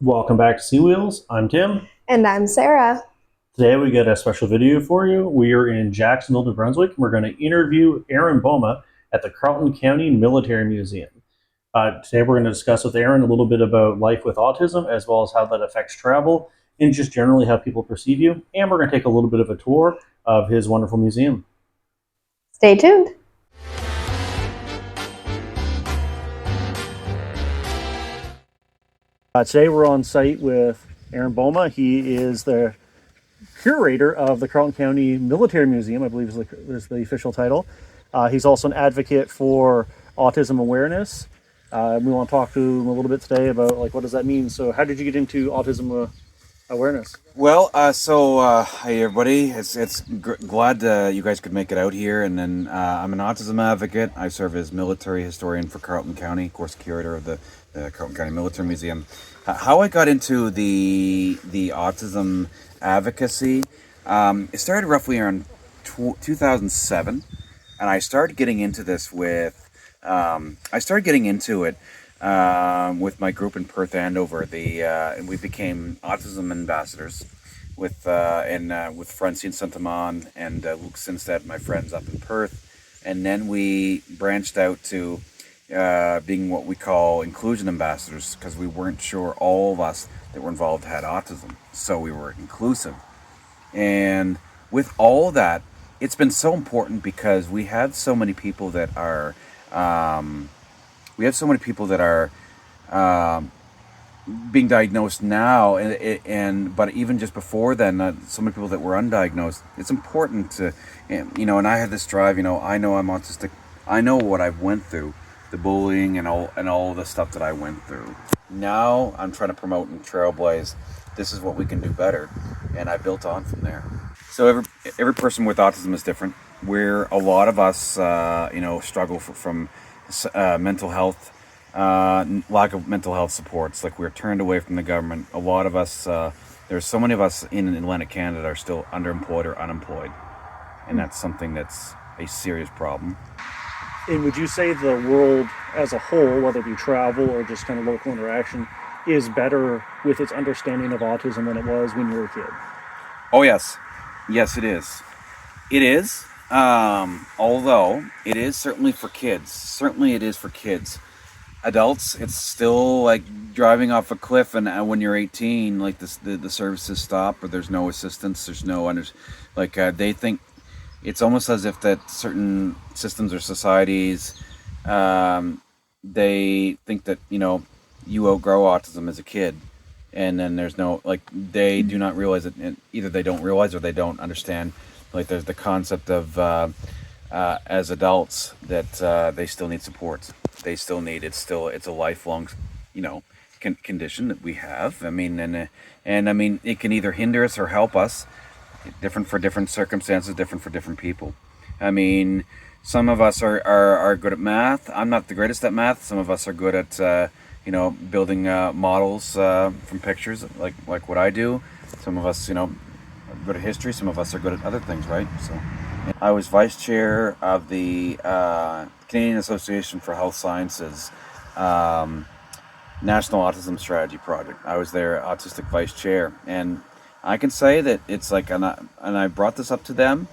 Welcome back to Sea Wheels. I'm Tim. And I'm Sarah. Today we got a special video for you. We are in Jacksonville, New Brunswick. We're going to interview Aaron Bouma at the Carleton County Military Museum. Today we're going to discuss with Aaron a little bit about life with autism, as well as how that affects travel, and just generally how people perceive you. And we're going to take a little bit of a tour of his wonderful museum. Stay tuned. Today we're on site with Aaron Bouma. He is the curator of the Carleton County Military Museum, I believe is the official title. He's also an advocate for autism awareness. We want to talk to him a little bit today about what does that mean. So how did you get into autism awareness? Well, hi everybody. It's glad you guys could make it out here. And then I'm an autism advocate. I serve as military historian for Carleton County, of course, curator of the Carleton County Military Museum. How I got into the autism advocacy, it started roughly around 2007, and I started getting into this with my group in Perth, Andover. And we became autism ambassadors with Francine Saint-Amand and Luke Sinstead, my friends up in Perth, and then we branched out to being what we call inclusion ambassadors, because we weren't sure all of us that were involved had autism, so we were inclusive. And with all that, it's been so important because we have so many people that are being diagnosed now, but even just before then, so many people that were undiagnosed. It's important to, and I had this drive. I know I'm autistic. I know what I've went through, the bullying and all the stuff that I went through. Now I'm trying to promote and trailblaze. This is what we can do better, and I built on from there. So every person with autism is different. A lot of us, struggle from mental health, lack of mental health supports. Like, we're turned away from the government. A lot of us, there's so many of us in Atlantic Canada that are still underemployed or unemployed, and that's something that's a serious problem. And would you say the world as a whole, whether it be travel or just kind of local interaction, is better with its understanding of autism than it was when you were a kid? Oh yes, it is. It is. Although it is certainly for kids. Certainly it is for kids. Adults, it's still like driving off a cliff, and when you're 18, like the services stop, or there's no assistance. There's no they think it's almost as if that certain systems or societies, they think that you outgrow autism as a kid, and then there's no, they do not realize it. And either they don't realize or they don't understand. There's the concept of as adults that they still need supports. They still need it's a lifelong, condition that we have. I mean, and I mean, it can either hinder us or help us. Different for different circumstances, different for different people. I mean, some of us are good at math. I'm not the greatest at math. Some of us are good at building models from pictures, like what I do. Some of us, are good at history. Some of us are good at other things, right? So, I was vice chair of the Canadian Association for Health Sciences National Autism Strategy Project. I was their autistic vice chair, and I can say that it's and I brought this up to them,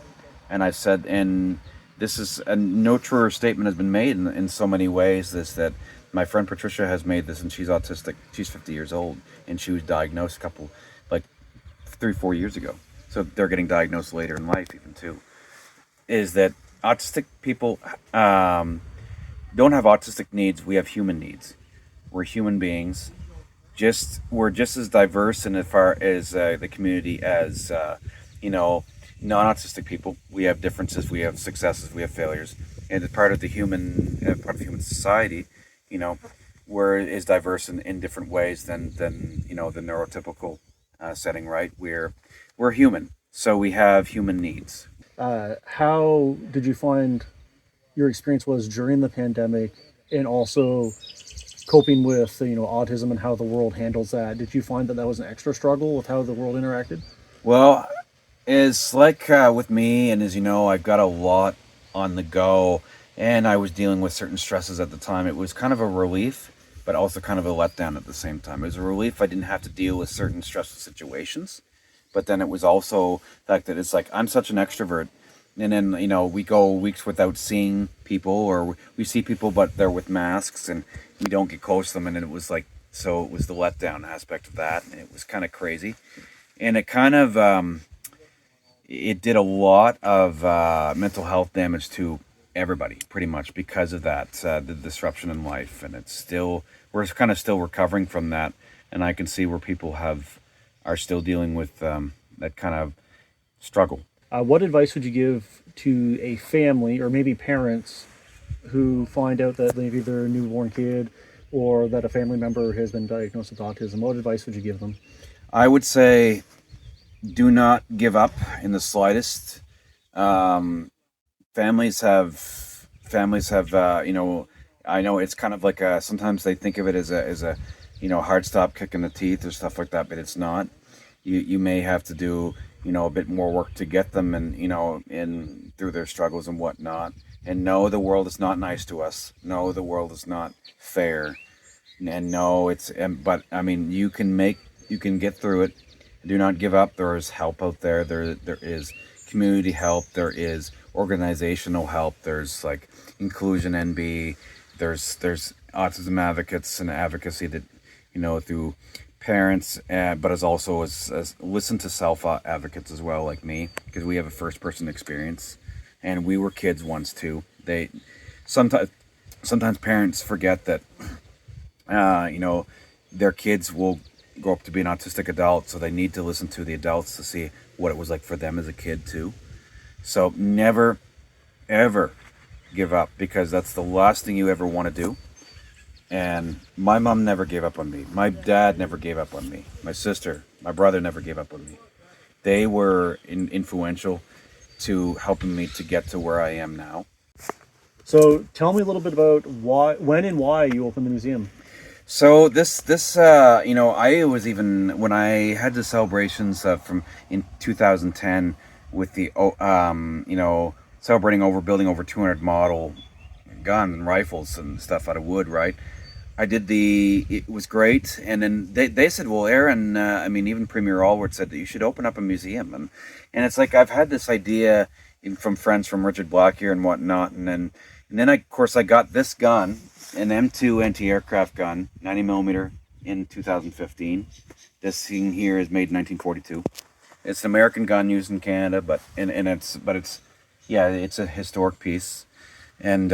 and I said, and this is no truer statement has been made in so many ways. This that my friend Patricia has made this, and she's autistic. She's 50 years old, and she was diagnosed 3-4 years ago. So they're getting diagnosed later in life, even too. Is that autistic people don't have autistic needs? We have human needs. We're human beings. We're just as diverse in as far as the community as non-autistic people. We have differences, we have successes, we have failures, and part of the human society, we're as diverse in different ways than the neurotypical setting. Right? We're human, so we have human needs. How did you find your experience was during the pandemic, and also coping with autism and how the world handles that? Did you find that was an extra struggle with how the world interacted? Well, it's with me, and as you know, I've got a lot on the go, and I was dealing with certain stresses at the time. It was kind of a relief but also kind of a letdown at the same time. It was a relief I didn't have to deal with certain stressful situations, but then it was also the fact that it's like I'm such an extrovert, and then we go weeks without seeing people, or we see people but they're with masks and we don't get close to them, and it was like, so it was the letdown aspect of that, and it was kind of crazy, and it kind of it did a lot of mental health damage to everybody pretty much because of that, the disruption in life, and we're kind of still recovering from that, and I can see where people are still dealing with that kind of struggle. What advice would you give to a family or maybe parents who find out that maybe their newborn kid or that a family member has been diagnosed with autism? What advice would you give them? I would say do not give up in the slightest. Families have I know it's kind of like sometimes they think of it as a hard stop kick in the teeth or stuff like that, but it's not. You may have to do a bit more work to get them, and in through their struggles and whatnot, and know the world is not nice to us, know the world is not fair, and know but I mean, you can get through it. Do not give up. There is help out there. There is community help, there is organizational help, there's like Inclusion NB, there's autism advocates and advocacy that through parents, but as also as listen to self advocates as well, like me, because we have a first person experience, and we were kids once too. They sometimes parents forget that their kids will grow up to be an autistic adult, so they need to listen to the adults to see what it was like for them as a kid too. So never ever give up, because that's the last thing you ever want to do. And my mom never gave up on me. My dad never gave up on me. My sister, my brother never gave up on me. They were influential to helping me to get to where I am now. So tell me a little bit about when and why you opened the museum. So I was, even when I had the celebrations from in 2010 with the celebrating building over 200 model guns and rifles and stuff out of wood, right? It was great, and then they said, well, Aaron, even Premier Allward said that you should open up a museum, and it's like I've had this idea from friends from Richard Black here and whatnot, and then of course I got this gun, an M2 anti-aircraft gun, 90 millimeter, in 2015. This thing here is made in 1942. It's an American gun used in Canada, but it's a historic piece, and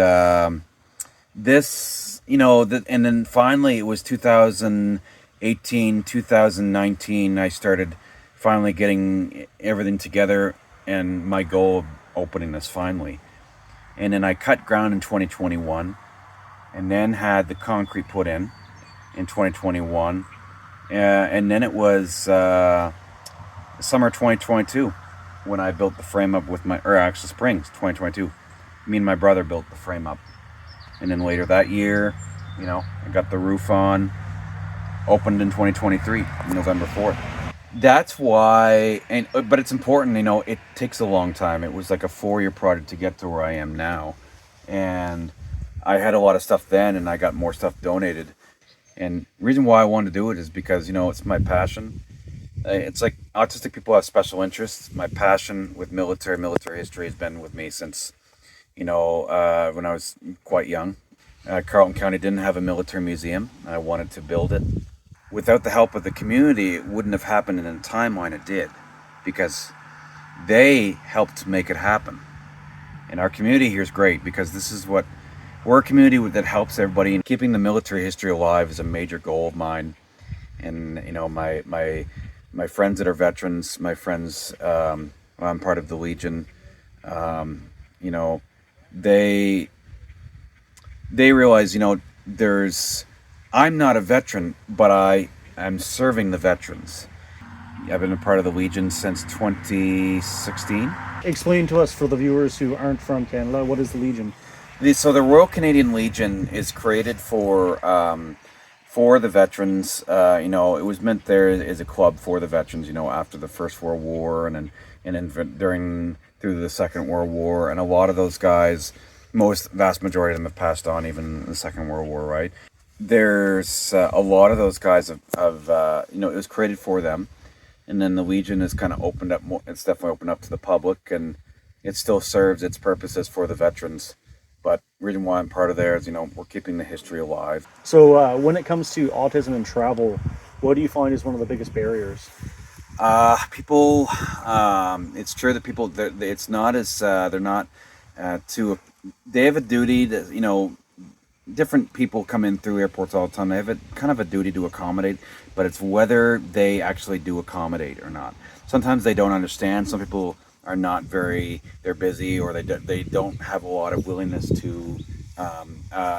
this, and then finally it was 2018, 2019, I started finally getting everything together, and my goal of opening this finally. And then I cut ground in 2021, and then had the concrete put in 2021, and then it was summer 2022 when I built the frame up with spring 2022. Me and my brother built the frame up, and then later that year, I got the roof on, opened in 2023, November 4th. That's why, but it's important, it takes a long time. It was like a 4-year project to get to where I am now, and I had a lot of stuff then, and I got more stuff donated. And the reason why I wanted to do it is because, it's my passion. It's like autistic people have special interests. My passion with military history has been with me since, when I was quite young. Carleton County didn't have a military museum. I wanted to build it. Without the help of the community, it wouldn't have happened in the timeline it did, because they helped make it happen. And our community here is great, because we're a community that helps everybody, and keeping the military history alive is a major goal of mine. And my friends that are veterans, my friends, I'm part of the Legion, they realize, I'm not a veteran, but I am serving the veterans. I've been a part of the Legion since 2016. Explain to us, for the viewers who aren't from Canada, what is the Legion? So the Royal Canadian Legion is created for the veterans. It was meant there as a club for the veterans, after the First World War, and then through the Second World War, and a lot of those guys, vast majority of them have passed on even in the Second World War, right? there's a lot of those guys it was created for them, and then the Legion is kind of opened up more. It's definitely opened up to the public, and it still serves its purposes for the veterans. But the reason why I'm part of there is, we're keeping the history alive. So when it comes to autism and travel, what do you find is one of the biggest barriers? People, it's true that people, it's not as, they're not they have a duty to, different people come in through airports all the time. They have kind of a duty to accommodate, but it's whether they actually do accommodate or not. Sometimes they don't understand. Some people are not they're busy, or they don't have a lot of willingness to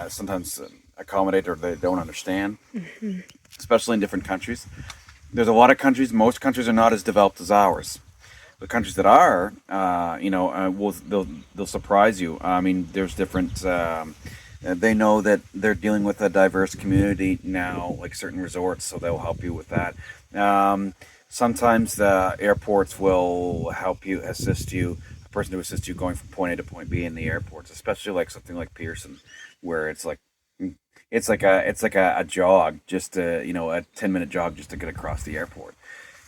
sometimes accommodate, or they don't understand, especially in different countries. There's a lot of countries, most countries are not as developed as ours. The countries that are, they'll surprise you. I mean, there's different, they know that they're dealing with a diverse community now, like certain resorts, so they'll help you with that. Sometimes the airports will help you, assist you, a person to assist you going from point A to point B in the airports, especially like something like Pearson, where it's like a jog, just a 10-minute jog just to get across the airport,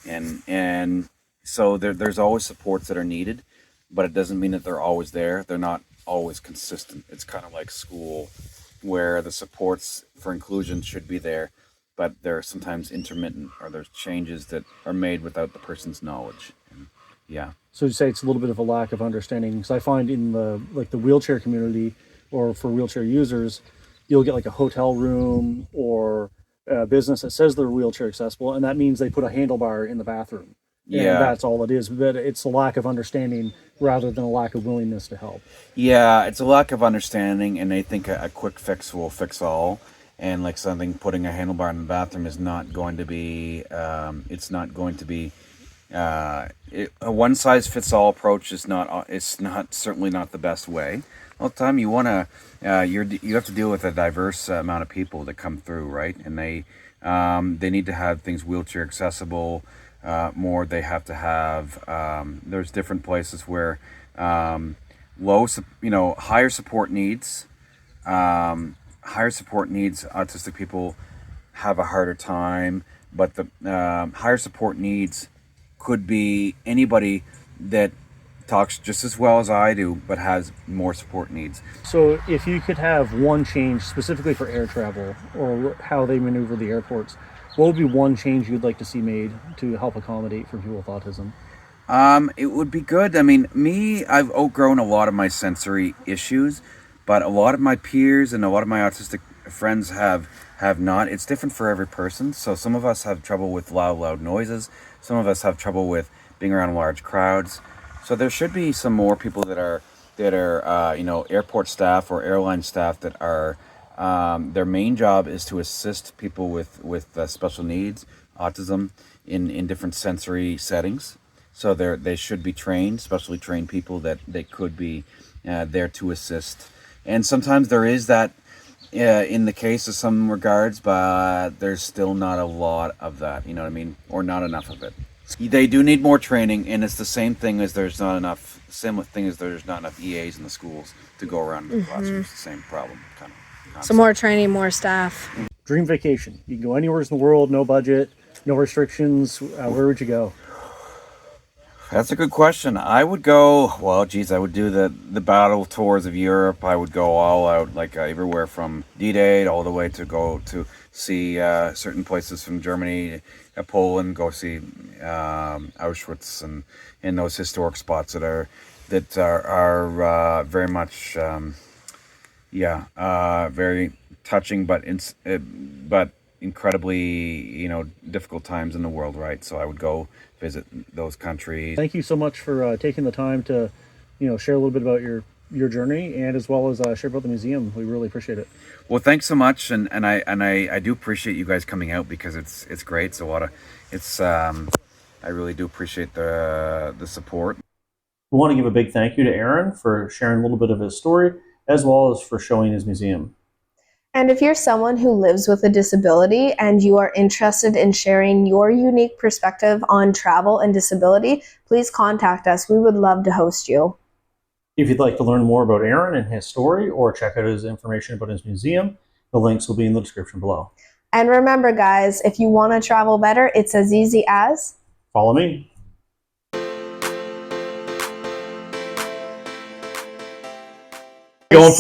and so there's always supports that are needed, but it doesn't mean that they're always there. They're not always consistent. It's kind of like school, where the supports for inclusion should be there, but they're sometimes intermittent, or there's changes that are made without the person's knowledge. And, yeah. So you say it's a little bit of a lack of understanding, because I find in the wheelchair community, or for wheelchair users, you'll get like a hotel room or a business that says they're wheelchair accessible, and that means they put a handlebar in the bathroom. Yeah, and that's all it is. But it's a lack of understanding rather than a lack of willingness to help. Yeah, it's a lack of understanding, and they think a quick fix will fix all. And like something, putting a handlebar in the bathroom is not going to be. It's not going to be. A one size fits all approach is not. It's not, certainly not the best way. All the time you want to. You have to deal with a diverse amount of people that come through, right? And they need to have things wheelchair accessible. More, they have to have. There's different places where higher support needs. Higher support needs, autistic people have a harder time, but the higher support needs could be anybody that talks just as well as I do, but has more support needs. So if you could have one change specifically for air travel, or how they maneuver the airports, what would be one change you'd like to see made to help accommodate for people with autism? It would be good. I mean, I've outgrown a lot of my sensory issues, but a lot of my peers and a lot of my autistic friends have not. It's different for every person. So some of us have trouble with loud noises. Some of us have trouble with being around large crowds. So there should be some more people that are airport staff or airline staff that are their main job is to assist people with special needs, autism, in different sensory settings. So they should be trained, specially trained people that they could be there to assist. And sometimes there is that in the case of some regards, but there's still not a lot of that, you know what I mean? Or not enough of it. They do need more training, and it's the same thing as there's not enough EAs in the schools to go around in the classrooms. The same problem, kind of. So more training, more staff. Dream vacation. You can go anywhere in the world, no budget, no restrictions. Where would you go? That's a good question. I would go, I would do the battle tours of Europe. I would go all out, like everywhere from D-Day all the way to go to see certain places from Germany, Poland, go see Auschwitz and those historic spots that are very much, very touching, but incredibly, difficult times in the world, right? So I would go visit those countries. Thank you so much for taking the time to, share a little bit about your journey, and as well as share about the museum. We really appreciate it. Well, thanks so much, and I do appreciate you guys coming out, because it's great. I really do appreciate the support. We want to give a big thank you to Aaron for sharing a little bit of his story, as well as for showing his museum. And if you're someone who lives with a disability and you are interested in sharing your unique perspective on travel and disability, please contact us. We would love to host you. If you'd like to learn more about Aaron and his story, or check out his information about his museum, The links will be in the description below. And remember, guys, if you want to travel better, it's as easy as Follow me.